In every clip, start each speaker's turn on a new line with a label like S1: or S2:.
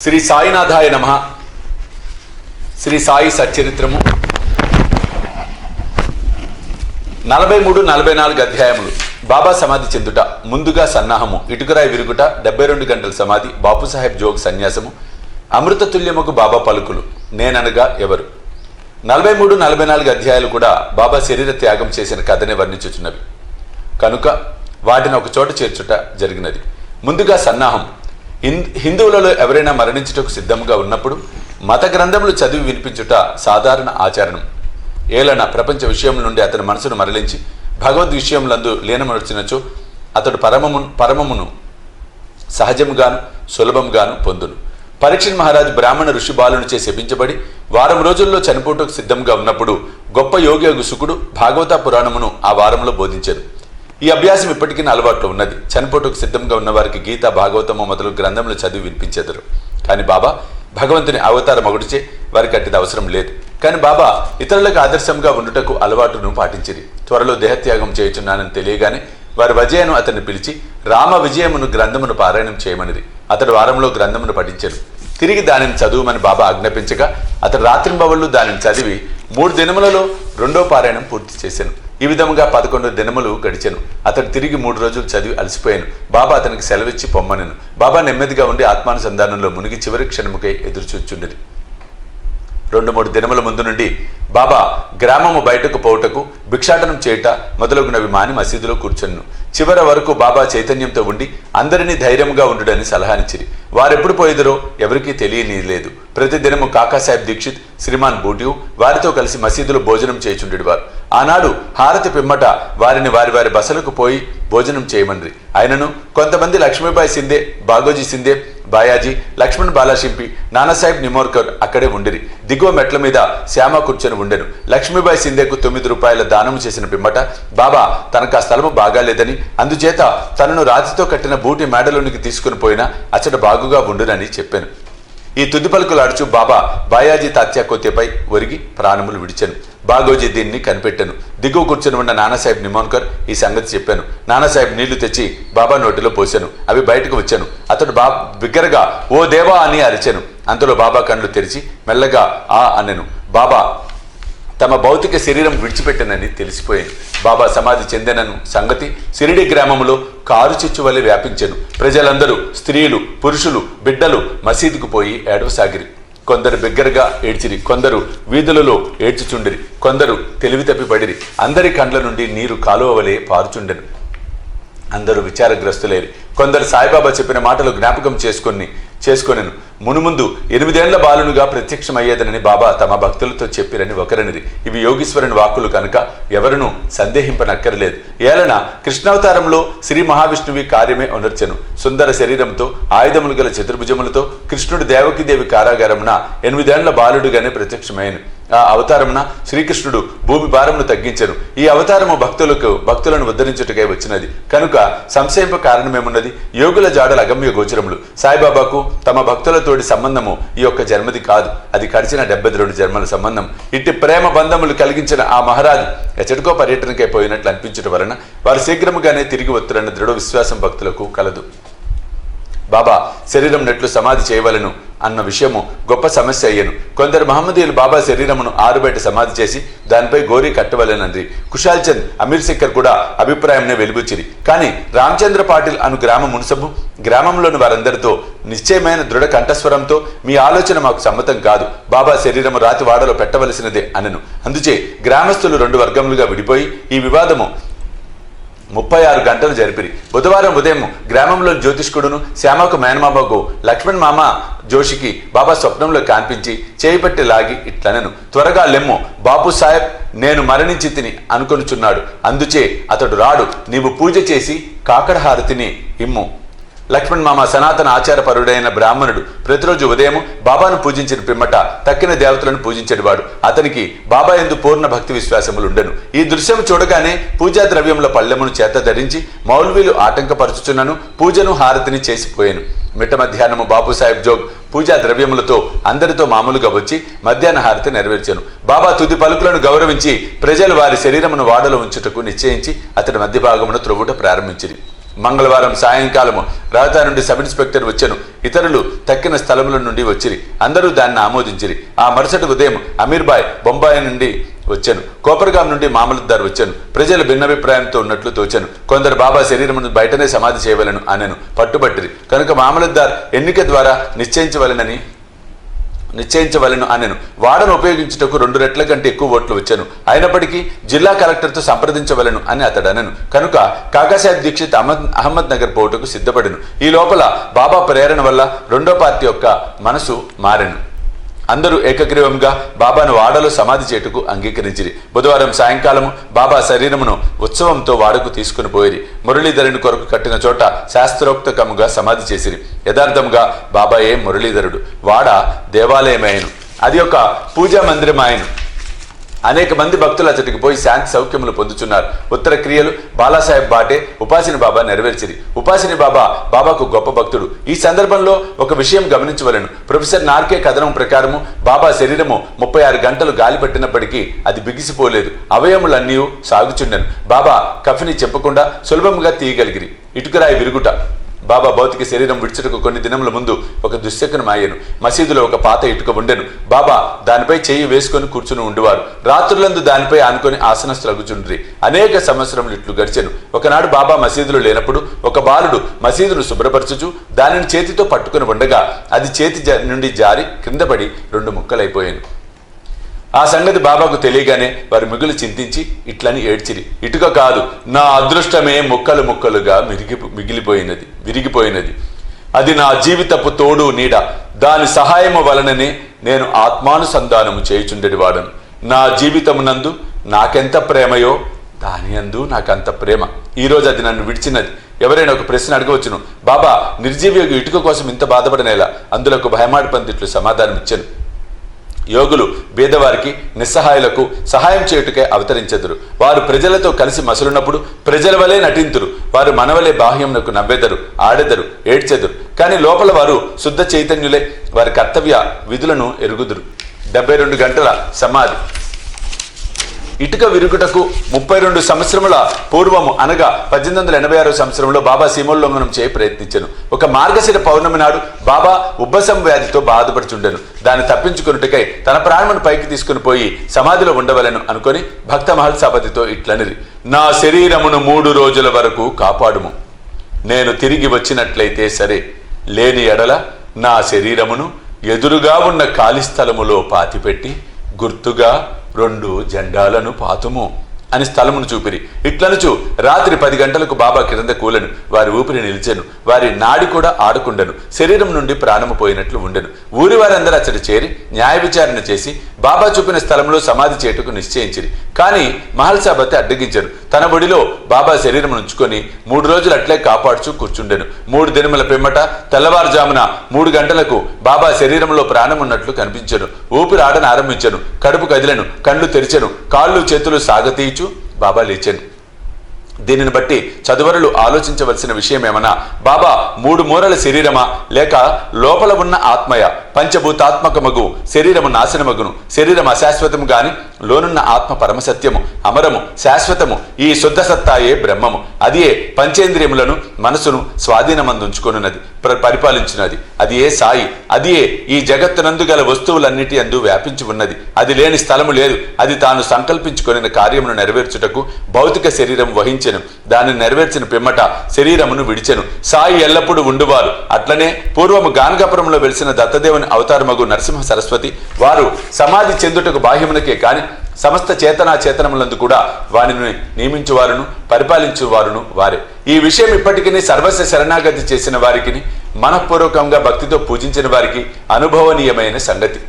S1: శ్రీ సాయినాథాయ నమః. శ్రీ సాయి సచ్చరిత్రము 43-44 అధ్యాయములు. బాబా సమాధి చెందుట, ముందుగా సన్నాహము, ఇటుకరాయి విరుగుట, 72 గంటల సమాధి, బాపుసాహెబ్ జోగ్ సన్యాసము, అమృతతుల్యముకు బాబా పలుకులు, నేననగా ఎవరు. 43-44 అధ్యాయాలు కూడా బాబా శరీర త్యాగం చేసిన కథనే వర్ణించుచున్నవి కనుక వాటిని ఒక చోట చేర్చుట జరిగినది. ముందుగా సన్నాహం. హిందువులలో ఎవరైనా మరణించుటకు సిద్ధంగా ఉన్నప్పుడు మత గ్రంథములు చదివి వినిపించుట సాధారణ ఆచరణం. ఏలన ప్రపంచ విషయం నుండి అతని మనసును మరలించి భగవద్ విషయములందు లీనమర్చినచో అతడు పరమమును సహజముగాను సులభంగాను పొందును. పరీక్షణ్ మహారాజు బ్రాహ్మణ ఋషి బాలునిచే శపించబడి వారం రోజుల్లో చనిపోటుకు సిద్ధంగా ఉన్నప్పుడు గొప్ప యోగి శుకుడు భాగవత పురాణమును ఆ వారంలో బోధించారు. ఈ అభ్యాసం ఇప్పటికీ అలవాట్లో ఉన్నది. చనిపోటుకు సిద్ధంగా ఉన్న వారికి గీత, భాగవతము మొదలు గ్రంథములు చదివి వినిపించెదరు. కానీ బాబా భగవంతుని అవతారం ఒకటిచే వారికి అట్టిది అవసరం లేదు. కానీ బాబా ఇతరులకు ఆదర్శంగా ఉండుటకు అలవాటును పాటించిరి. త్వరలో దేహత్యాగం చేయుచున్నానని తెలియగానే వారి వజయను అతన్ని పిలిచి రామ విజయమును గ్రంథమును పారాయణం చేయమనిది. అతడు వారంలో గ్రంథమును పఠించారు. తిరిగి దానిని చదువుమని బాబా ఆజ్ఞాపించగా అతడు రాత్రింబవళ్ళు దానిని చదివి 3 దినములలో 2వ పారాయణం పూర్తి చేశాను. ఈ విధముగా 11 దినములు గడిచాను. అతడు తిరిగి 3 రోజులు చదివి అలసిపోయాను. బాబా అతనికి సెలవిచ్చి పొమ్మనెను. బాబా నెమ్మదిగా ఉండి ఆత్మానుసంధానంలో మునిగి చివరి క్షణముకై ఎదురుచూచుండేది. 2-3 దినముల ముందు నుండి బాబా గ్రామము బయటకు పోవుటకు, భిక్షాటనం చేయుట మొదలగునవి మాని మసీదులో కూర్చున్ను. చివరి వరకు బాబా చైతన్యంతో ఉండి అందరినీ ధైర్యంగా ఉండుడని సలహానిచ్చిరి. వారెప్పుడు పోయేదరో ఎవరికీ తెలియనీయలేదు. ప్రతిదినము కాకాసాహెబ్ దీక్షిత్, శ్రీమాన్ బూటియు వారితో కలిసి మసీదులో భోజనం చేయుచుండేవారు. ఆనాడు హారతి పిమ్మట వారిని వారి వారి బసలకు పోయి భోజనం చేయమనిరి. ఆయనను కొంతమంది లక్ష్మీబాయి సిందే, బాగోజీ సిందే, బాయాజీ, లక్ష్మణ్ బాలాషింపి, నానాసాహెబ్ నిమోర్కర్ అక్కడే ఉండిరి. దిగువ మెట్ల మీద శ్యామ కూర్చొని ఉండెను. లక్ష్మీబాయి సిందేకు 9 రూపాయల దానము చేసిన పిమ్మట బాబా తనకు ఆ స్థలము బాగాలేదని, అందుచేత తనను రాతితో కట్టిన బూటి మేడలోనికి తీసుకుని పోయినా అచ్చట బాగుగా ఉండునని చెప్పాను. ఈ తుది పలుకులాడుచు బాబా బాయాజీ తాత్యాకోత్యపై ఒరిగి ప్రాణములు విడిచాను. బాగోజీ దీన్ని కనిపెట్టాను. దిగువ కూర్చొని ఉన్న నానాసాహెబ్ నిమోన్కర్ ఈ సంగతి చెప్పాను. నానాసాహెబ్ నీళ్లు తెచ్చి బాబా నోటిలో పోశాను. అవి బయటకు వచ్చాను. అతడు బిగ్గరగా ఓ దేవా అని అరిచాను. అంతలో బాబా కళ్ళు తెరిచి మెల్లగా ఆ అనెను. బాబా తమ భౌతిక శరీరం విడిచిపెట్టనని తెలిసిపోయాను. బాబా సమాధి చెందినను సంగతి సిరిడి గ్రామంలో కారు చిచ్చు వలె వ్యాపించెను. ప్రజలందరూ, స్త్రీలు, పురుషులు, బిడ్డలు మసీదుకు పోయి ఏడవసాగిరి. కొందరు బిగ్గరగా ఏడ్చిరి, కొందరు వీధులలో ఏడ్చుచుండిరి, కొందరు తెలివి తప్పి పడిరి. అందరి కండ్ల నుండి నీరు కాలువ వలె పారుచుండెను. అందరూ విచారగ్రస్తులేరి. కొందరు సాయిబాబా చెప్పిన మాటలు జ్ఞాపకం చేసుకొనెను. మునుముందు 8 ఏళ్ల బాలునుగా ప్రత్యక్షమయ్యేదనని బాబా తమ భక్తులతో చెప్పిరని ఒకరనిది. ఇవి యోగీశ్వరుని వాక్కులు కనుక ఎవరునూ సందేహింపనక్కర్లేదు. ఏలన కృష్ణావతారంలో శ్రీ మహావిష్ణువి కార్యమే ఉనర్చెను. సుందర శరీరంతో, ఆయుధములు గల చతుర్భుజములతో కృష్ణుడు దేవకీదేవి కారాగారమున 8 ఏళ్ల బాలుడుగానే ప్రత్యక్షమయ్యను. ఆ అవతారమున శ్రీకృష్ణుడు భూమి భారమును తగ్గించెను. ఈ అవతారము భక్తులను ఉద్ధరించుటకై వచ్చినది కనుక సంశయింప కారణమేమున్నది? యోగుల జాడల అగమ్య గోచరములు. సాయిబాబాకు తమ భక్తులతోటి సంబంధము ఈ యొక్క జన్మది కాదు, అది గడిచిన 72 జన్మల సంబంధం. ఇట్టి ప్రేమ బంధములు కలిగించిన ఆ మహారాజు ఎచ్చటికో పర్యటనకై పోయినట్లు అనిపించడం వలన వారు శీఘ్రముగానే తిరిగి వత్తురన్న దృఢ విశ్వాసం భక్తులకు కలదు. బాబా శరీరం నెట్లు సమాధి చేయవలను అన్న విషయము గొప్ప సమస్య అయ్యను. కొందరు మహమ్మదీయులు బాబా శరీరమును ఆరుబయట సమాధి చేసి దానిపై గోరీ కట్టవలెనంది. కుషాల్ చంద్, అమీర్ సిక్కర్ కూడా అభిప్రాయంనే వెలుబుచ్చిరి. కానీ రామచంద్ర పాటిల్ అను గ్రామ మున్సబు గ్రామంలోని వారందరితో నిశ్చయమైన దృఢ కంఠస్వరంతో మీ ఆలోచన మాకు సమ్మతం కాదు, బాబా శరీరము రాతి వాడలో పెట్టవలసినదే అనెను. అందుచే గ్రామస్తులు 2 వర్గములుగా విడిపోయి ఈ వివాదము 36 గంటలు జరిపిరి. బుధవారం ఉదయం గ్రామంలో జ్యోతిష్కుడును శ్యామకు మేనమామకు లక్ష్మణ్ మామ జోషికి బాబా స్వప్నంలో కనిపించి చేయిపట్టి లాగి ఇట్లనెను. త్వరగా లెమ్ము, బాపు సాహెబ్ నేను మరణించి తిని అనుకొనుచున్నాడు. అందుచే అతడు రాడు. నీవు పూజ చేసి కాకడ హారతిని ఇమ్ము. లక్ష్మణ్ మామ సనాతన ఆచారపరుడైన బ్రాహ్మణుడు. ప్రతిరోజు ఉదయం బాబాను పూజించిన పిమ్మట తక్కిన దేవతలను పూజించేవాడు. అతనికి బాబా యందు పూర్ణ భక్తి విశ్వాసములు ఉండెను. ఈ దృశ్యం చూడగానే పూజా ద్రవ్యముల పళ్ళెమును చేత ధరించి మౌల్వీలు ఆటంకపరుచుచున్నను పూజను హారతిని చేసిపోయాను. మిట్ట మధ్యాహ్నము బాపుసాహెబ్ జోగ్ పూజా ద్రవ్యములతో అందరితో మామూలుగా వచ్చి మధ్యాహ్న హారతి నెరవేర్చాను. బాబా తుది పలుకులను గౌరవించి ప్రజలు వారి శరీరమును వాడలో ఉంచుటకు నిశ్చయించి అతడి మధ్య భాగమును త్రొవ్వుట ప్రారంభించిరి. మంగళవారం సాయంకాలము రాజధాని నుండి సబ్ ఇన్స్పెక్టర్ వచ్చెను. ఇతరులు తక్కిన స్థలముల నుండి వచ్చిరి. అందరూ దాన్ని ఆమోదించిరి. ఆ మరుసటి ఉదయం అమీర్బాయ్ బొంబాయి నుండి వచ్చాను. కోపర్గాం నుండి మామలద్దార్ వచ్చాను. ప్రజలు భిన్నాభిప్రాయంతో ఉన్నట్లు తోచాను. కొందరు బాబా శరీరమును బయటనే సమాధి చేయవలను అనెను. పట్టుబట్టిరి. కనుక మామలద్దార్ ఎన్నిక ద్వారా నిశ్చయించవలను అనెను. వాడను ఉపయోగించుటకు 2 రెట్ల కంటే ఎక్కువ ఓట్లు వచ్చాను. అయినప్పటికీ జిల్లా కలెక్టర్తో సంప్రదించవలను అని అతడు అనెను. కనుక కాకాసాహెబ్ దీక్షిత్ అహ్మద్ నగర్ పోటుకు సిద్ధపడెను. ఈ లోపల బాబా ప్రేరణ వల్ల రెండో పార్టీ యొక్క మనసు మారెను. అందరూ ఏకగ్రీవంగా బాబాను వాడలో సమాధి చేటుకు అంగీకరించిరి. బుధవారం సాయంకాలం బాబా శరీరమును ఉత్సవంతో వాడకు తీసుకుని పోయిరి. మురళీధరుని కొరకు కట్టిన చోట శాస్త్రోక్తకముగా సమాధి చేసిరి. యథార్థముగా బాబాయే మురళీధరుడు. వాడ దేవాలయమాయను. అది ఒక పూజా మందిరమాయను. అనేక మంది భక్తులు అతడికి పోయి శాంతి సౌఖ్యములు పొందుచున్నారు. ఉత్తర క్రియలు బాలాసాహెబ్ బాటే ఉపాసిని బాబా నెరవేర్చిరి. ఉపాసిని బాబా బాబాకు గొప్ప భక్తుడు. ఈ సందర్భంలో ఒక విషయం గమనించవలను. ప్రొఫెసర్ నార్కే కథనం ప్రకారము బాబా శరీరము 36 గంటలు గాలి పట్టినప్పటికీ అది బిగిసిపోలేదు. అవయములన్నీ సాగుచుండెను. బాబా కఫిని చెప్పకుండా సులభంగా తీయగలిగిరి. ఇటుకరాయి విరుగుట. బాబా భౌతిక శరీరం విడిచుటకు కొన్ని దినముల ముందు ఒక దుశ్శకునం అయ్యను. మసీదులో ఒక పాత ఇటుక ఉండెను. బాబా దానిపై చెయ్యి వేసుకొని కూర్చుని ఉండేవారు. రాత్రులందు దానిపై ఆనుకొని ఆసనస్తులగుచుండ్రి. అనేక సంవత్సరములు ఇట్లు గడిచెను. ఒకనాడు బాబా మసీదులో లేనప్పుడు ఒక బాలుడు మసీదును శుభ్రపరచుచు దానిని చేతితో పట్టుకుని ఉండగా అది చేతి నుండి జారి కింద పడి 2 ముక్కలైపోయాను. ఆ సంగతి బాబాకు తెలియగానే వారు మిగులు చింతించి ఇట్లని ఏడ్చిరి. ఇటుక కాదు, నా అదృష్టమే ముక్కలు ముక్కలుగా విరిగిపోయినది. అది నా జీవితపు తోడు నీడ. దాని సహాయము వలననే నేను ఆత్మానుసంధానము చేయుచుండెడి వాడను. నా జీవితమునందు నాకెంత ప్రేమయో దాని అందు నాకంత ప్రేమ. ఈరోజు అది నన్ను విడిచినది. ఎవరైనా ఒక ప్రశ్న అడగవచ్చును, బాబా నిర్జీవి ఇటుక కోసం ఇంత బాధపడనేలా? అందులో ఒక భయమాడి పందిట్లు సమాధానం ఇచ్చాను. యోగులు బీదవారికి నిస్సహాయులకు సహాయం చేయుటకే అవతరించెదరు. వారు ప్రజలతో కలిసి మసలున్నప్పుడు ప్రజల వలె నటింతురు. వారు మనవలే బాహ్యమునకు నవ్వెదరు, ఆడెదరు, ఏడ్చెదరు. కానీ లోపల వారు శుద్ధ చైతన్యులే. వారి కర్తవ్య విధులను ఎరుగుదురు. 72 గంటల సమాధి. ఇటుక విరుగుటకు 32 సంవత్సరముల పూర్వము అనగా 1886 సంవత్సరంలో బాబా సీమోల్లంఘనం చేయ ప్రయత్నించెను. ఒక మార్గశిర పౌర్ణమి నాడు బాబా ఉబ్బసం వ్యాధితో బాధపడుచుండెను. దాన్ని తప్పించుకున్నట్టుకై తన ప్రాణమును పైకి తీసుకుని పోయి సమాధిలో ఉండవలను అనుకొని భక్త మహల్సాపతితో ఇట్లనిరి, నా శరీరమును 3 రోజుల వరకు కాపాడుము. నేను తిరిగి వచ్చినట్లయితే సరే, లేని ఎడల నా శరీరమును ఎదురుగా ఉన్న ఖాళీ స్థలములో పాతిపెట్టి గుర్తుగా 2 జెండాలను పాతుము అని స్థలమును చూపిరి. ఇట్లనుచు రాత్రి 10 గంటలకు బాబా కింద కూలెను. వారి ఊపిరి నిలిచెను. వారి నాడి కూడా ఆడుకుండెను. శరీరం నుండి ప్రాణము పోయినట్లు ఉండెను. ఊరి వారందరూ అతడు చేరి న్యాయ విచారణ చేసి బాబా చూపిన స్థలంలో సమాధి చేటుకు నిశ్చయించిరి. కానీ మహల్సాబతి అడ్డగించను. తన ఒడిలో బాబా శరీరం ఉంచుకొని 3 రోజులు అట్లే కాపాడుచూ కూర్చుండెను. 3 దినముల పిమ్మట తెల్లవారుజామున 3 గంటలకు బాబా శరీరంలో ప్రాణం ఉన్నట్లు కనిపించెను. ఊపిరి ఆడన ఆరంభించెను. కడుపు కదిలెను. కళ్ళు తెరిచెను. కాళ్ళు చేతులు సాగతీయచు బాబా లేచెను. దీనిని బట్టి చదువరులు ఆలోచించవలసిన విషయం ఏమన్నా, బాబా 3 మూరల శరీరమా లేక లోపల ఉన్న ఆత్మయ? పంచభూతాత్మకమగు శరీరము నాశనమగును. శరీరం అశాశ్వతము గాని లోనున్న ఆత్మ పరమసత్యము, అమరము, శాశ్వతము. ఈ శుద్ధ సత్తాయే బ్రహ్మము. అదియే పంచేంద్రియములను మనసును స్వాధీనమందుంచుకొనున్నది, పరిపాలించున్నది. అది ఏ సాయి. అదియే ఈ జగత్తునందు గల వస్తువులన్నిటి అందు వ్యాపించి ఉన్నది. అది లేని స్థలము లేదు. అది తాను సంకల్పించుకొనిన కార్యమును నెరవేర్చుటకు భౌతిక శరీరం వహించెను. దానిని నెరవేర్చిన పిమ్మట శరీరమును విడిచెను. సాయి ఎల్లప్పుడూ ఉండువారు. అట్లనే పూర్వము గానగాపురంలో వెలిసిన దత్తదేవుని అవతారమగు నరసింహ సరస్వతి వారు సమాధి చెందుటకు బాహ్యమునకే కాని సమస్త చేతనాచేతనములందు కూడా వారిని నియమించువారును పరిపాలించువారును వారే. ఈ విషయం ఇప్పటికీ సర్వస్వ శరణాగతి చేసిన వారికి, మనఃపూర్వకంగా భక్తితో పూజించిన వారికి అనుభవనీయమైన సంగతి.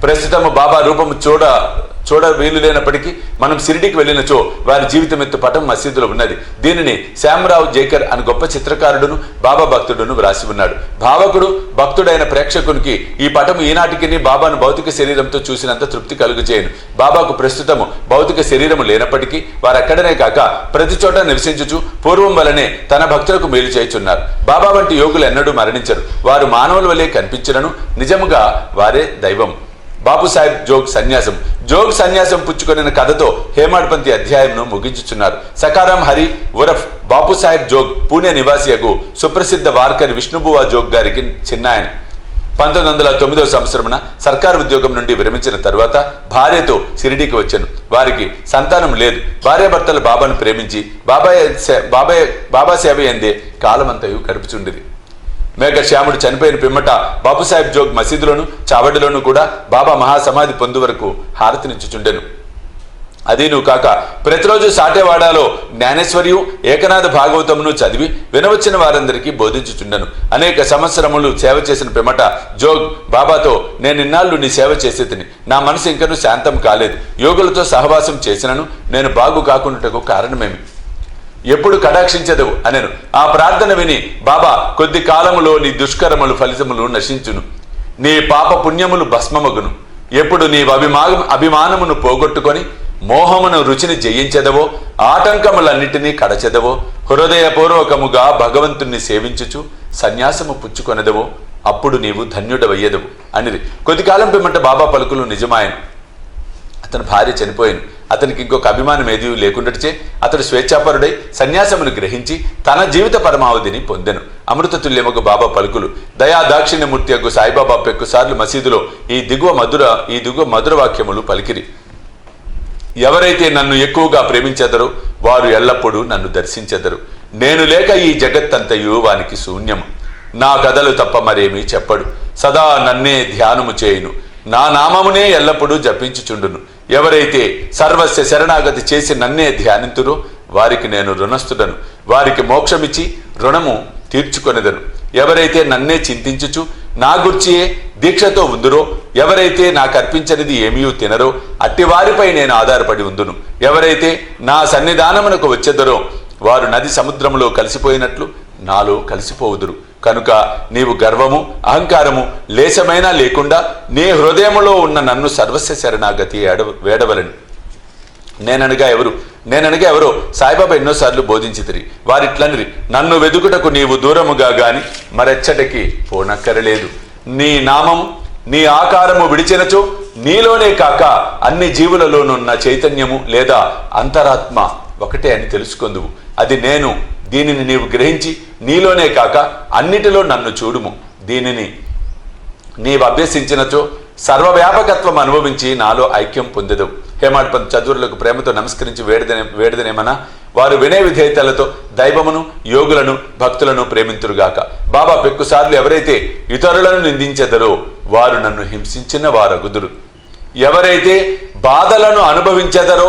S1: ప్రస్తుతము బాబా రూపము చూడ వీలు లేనప్పటికీ మనం షిరిడీకి వెళ్ళినచో వారి జీవితం ఎత్తు పటం మసీదులో ఉన్నది. దీనిని శ్యామరావు జేకర్ అని గొప్ప చిత్రకారుడును బాబా భక్తుడును వ్రాసి ఉన్నాడు. భావకుడు భక్తుడైన ప్రేక్షకునికి ఈ పటము ఈనాటికి బాబాను భౌతిక శరీరంతో చూసినంత తృప్తి కలుగుచేయను. బాబాకు ప్రస్తుతము భౌతిక శరీరము లేనప్పటికీ వారక్కడనే కాక ప్రతి చోట నివసించుచు పూర్వం వలనే తన భక్తులకు మేలు చేయుచున్నారు. బాబా వంటి యోగులు ఎన్నడూ మరణించరు. వారు మానవుల వలె కనిపించినను నిజముగా వారే దైవం. బాపుసాహెబ్ జోగ్ సన్యాసం. జోగ్ సన్యాసం పుచ్చుకొనిన కథతో హేమాడ్పంతి అధ్యాయంను ముగించుచున్నారు. సకారాం హరి ఉరఫ్ బాపుసాహెబ్ జోగ్ పూణే నివాసియకు సుప్రసిద్ధ వార్కరి విష్ణుబువా జోగ్ గారికి చిన్నాయన. 1909 సంవత్సరమున సర్కారు ఉద్యోగం నుండి విరమించిన తరువాత భార్యతో షిరిడీకి వచ్చాను. వారికి సంతానం లేదు. భార్యాభర్తలు బాబాను ప్రేమించి బాబా సేవ ఎందే కాలమంతయు గడుపుచుండిరి. మేఘశ్యాముడు చనిపోయిన పిమ్మట బాపుసాహెబ్ జోగ్ మసీదులోను చావడిలోను కూడా బాబా మహాసమాధి పొందు వరకు హారతినిచ్చుచుండెను. అదీను కాక ప్రతిరోజు సాటేవాడాలో జ్ఞానేశ్వర్యు ఏకనాథ భాగవతమును చదివి వినవచ్చిన వారందరికీ బోధించుచుండెను. అనేక సంవత్సరములు సేవ చేసిన పిమ్మట జోగ్ బాబాతో, నేనిన్నాళ్ళు నీ సేవ చేసేతిని, నా మనసు ఇంకనూ శాంతం కాలేదు. యోగులతో సహవాసం చేసినను నేను బాగు కాకుండాటకు కారణమేమి? ఎప్పుడు కటాక్షించదవు అనెను. ఆ ప్రార్థన విని బాబా, కొద్ది కాలములో నీ దుష్కరములు ఫలితములు నశించును, నీ పాప పుణ్యములు భస్మమగును. ఎప్పుడు నీ అభిమానమును పోగొట్టుకొని మోహమును రుచిని జయించెదవో, ఆటంకములన్నిటినీ కడచెదవో, హృదయపూర్వకముగా భగవంతుణ్ణి సేవించుచు సన్యాసము పుచ్చుకొనెదవో, అప్పుడు నీవు ధన్యుడవయ్యేదవు అనిది. కొద్ది కాలం పిమ్మట బాబా పలుకులు నిజమాయను. అతని భార్య చనిపోయాను. అతనికి ఇంకొక అభిమానం ఏదీ లేకుండాచే అతడు స్వేచ్ఛాపరుడై సన్యాసమును గ్రహించి తన జీవిత పరమావధిని పొందెను. అమృతతుల్యముకు బాబా పలుకులు. దయా దాక్షిణ్యమూర్తియగు సాయిబాబా పెక్కుసార్లు మసీదులో ఈ దిగువ మధుర వాక్యములు పలికిరి. ఎవరైతే నన్ను ఎక్కువగా ప్రేమించెదరో వారు ఎల్లప్పుడూ నన్ను దర్శించెదరు. నేను లేక ఈ జగత్తంతయు వానికి శూన్యము. నా కథలు తప్ప మరేమీ చెప్పడు. సదా నన్నే ధ్యానము చేయును. నా నామమునే ఎల్లప్పుడూ జపించుచుండును. ఎవరైతే సర్వస్య శరణాగతి చేసి నన్నే ధ్యానింతురో వారికి నేను రుణస్థుడను. వారికి మోక్షమిచ్చి రుణము తీర్చుకొనెదను. ఎవరైతే నన్నే చింతించుచు నా గుర్చియే దీక్షతో ఉందురో, ఎవరైతే నాకు అర్పించనిది ఏమీ తినరో అట్టి వారిపై నేను ఆధారపడి ఉందును. ఎవరైతే నా సన్నిధానమునకు వచ్చెదరో వారు నది సముద్రములో కలిసిపోయినట్లు నాలో కలిసిపోవుదురు. కనుక నీవు గర్వము అహంకారము లేశమైనా లేకుండా నీ హృదయములో ఉన్న నన్ను సర్వస్వ శరణాగతి వేడవలను. నేననగా ఎవరో సాయిబాబా ఎన్నోసార్లు బోధించితిరి. వారిట్లనిరి, నన్ను వెదుకుటకు నీవు దూరముగా గాని మరెచ్చటికి పోనక్కరలేదు. నీ నామము నీ ఆకారము విడిచినచో నీలోనే కాక అన్ని జీవులలోనున్న చైతన్యము లేదా అంతరాత్మ ఒకటే అని తెలుసుకొందువు. అది నేను. దీనిని నీవు గ్రహించి నీలోనే కాక అన్నిటిలో నన్ను చూడుము. దీనిని నీవు అభ్యసించినచో సర్వవ్యాపకత్వం అనుభవించి నాలో ఐక్యం పొందెదవు. హేమాడ్పంత్ చదువులకు ప్రేమతో నమస్కరించి వేడదనేమన్నా వారు వినయ విధేయతలతో దైవమును యోగులను భక్తులను ప్రేమింతురుగాక. బాబా పెక్కుసార్లు ఎవరైతే ఇతరులను నిందించెదరో వారు నన్ను హింసించిన వారగుదురు. ఎవరైతే బాధలను అనుభవించెదరో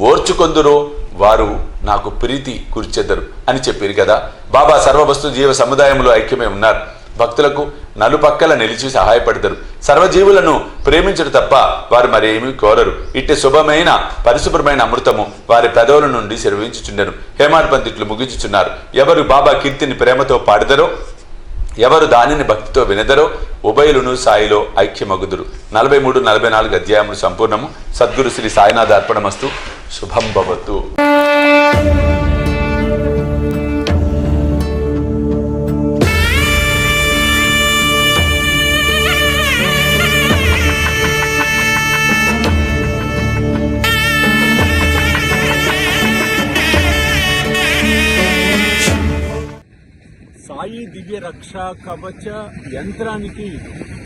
S1: ఓర్చుకొందురో వారు నాకు ప్రీతి కూర్చెదరు అని చెప్పారు కదా. బాబా సర్వవస్తు జీవ సముదాయంలో ఐక్యమే ఉన్నారు. భక్తులకు నలుపక్కల నిలిచి సహాయపడతారు. సర్వజీవులను ప్రేమించడు తప్ప వారు మరేమీ కోరరు. ఇట్టి శుభమైన పరిశుభ్రమైన అమృతము వారి పెదవుల నుండి సెలవించుచుండెను. హేమాడ్పంత్ ఇట్లు ముగించుచున్నారు. ఎవరు బాబా కీర్తిని ప్రేమతో పాడదరో, ఎవరు దానిని భక్తితో వినదరో ఉభయులను సాయిలో ఐక్యమగుదురు. 43-44 అధ్యాయములు సంపూర్ణము. సద్గురు శ్రీ సాయినాథ అర్పణమస్తు. శుభం భవతు.
S2: సాయి దివ్య రక్ష కవచ యంత్రానికి